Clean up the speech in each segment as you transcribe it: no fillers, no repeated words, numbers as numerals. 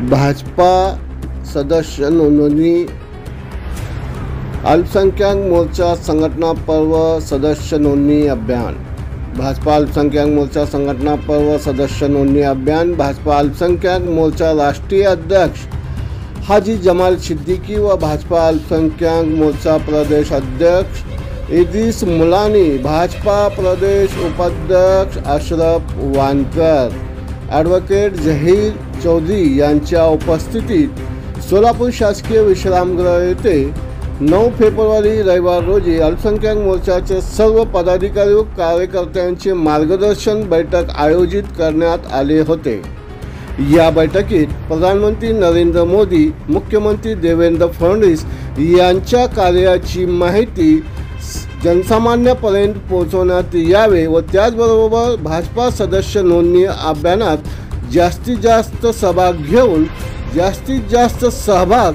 भाजपा सदस्य नोंदणी अल्पसंख्याक मोर्चा संघटना पर्व सदस्य नोंदणी अभियान। भाजपा अल्पसंख्याक मोर्चा संघटना पर्व सदस्य नोंदणी अभियान। भाजपा अल्पसंख्याक मोर्चा राष्ट्रीय अध्यक्ष हाजी जमाल सिद्दीकी व भाजपा अल्पसंख्याक मोर्चा प्रदेश अध्यक्ष इद्रिस मुलानी, भाजपा प्रदेश उपाध्यक्ष अशरफ वानकर, ॲडव्होकेट जहीर चौधरी यांच्या उपस्थितीत सोलापूर शासकीय विश्रामगृह येथे 9 फेब्रुवारी रविवार रोजी अल्पसंख्याक मोर्चाचे सर्व पदाधिकारी व कार्यकर्त्यांचे मार्गदर्शन बैठक आयोजित करण्यात आले होते। या बैठकीत प्रधानमंत्री नरेंद्र मोदी, मुख्यमंत्री देवेंद्र फडणवीस यांच्या कार्याची माहिती जनसामान्यांपर्यंत पोहोचवण्यात यावे व त्याचबरोबर भाजपा सदस्य नोंदणी अभियानात जास्तीत जास्त सहभाग घेऊन जास्तीत जास्त सहभाग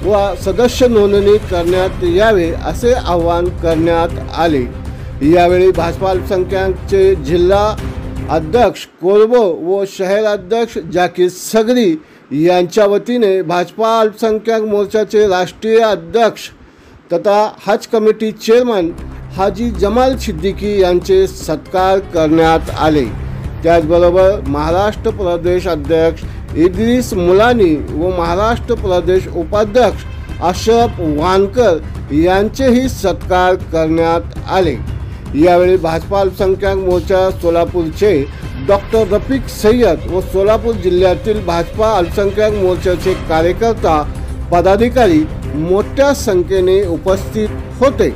व सदस्य नोंदणी करण्यात यावे असे आवाहन करण्यात आले। यावेळी भाजपा अल्पसंख्याकचे जिल्हा अध्यक्ष कोलबो व शहर अध्यक्ष जाकीर सगरी यांच्या वतीने भाजपा अल्पसंख्याक मोर्चाचे राष्ट्रीय अध्यक्ष तथा हज कमिटी चेअरमन हाजी जमाल सिद्दीकी यांचे सत्कार करण्यात आले। त्याचबरोबर महाराष्ट्र प्रदेश अध्यक्ष इद्रिस मुलानी व महाराष्ट्र प्रदेश उपाध्यक्ष अशरफ वानकर यांचेही सत्कार करण्यात आले। यावेळी भाजपा अल्पसंख्याक मोर्चा सोलापूरचे डॉक्टर रफिक सय्यद व सोलापूर जिल्ह्यातील भाजपा अल्पसंख्याक मोर्चाचे कार्यकर्ता पदाधिकारी मोठ्या संख्येने उपस्थित होते।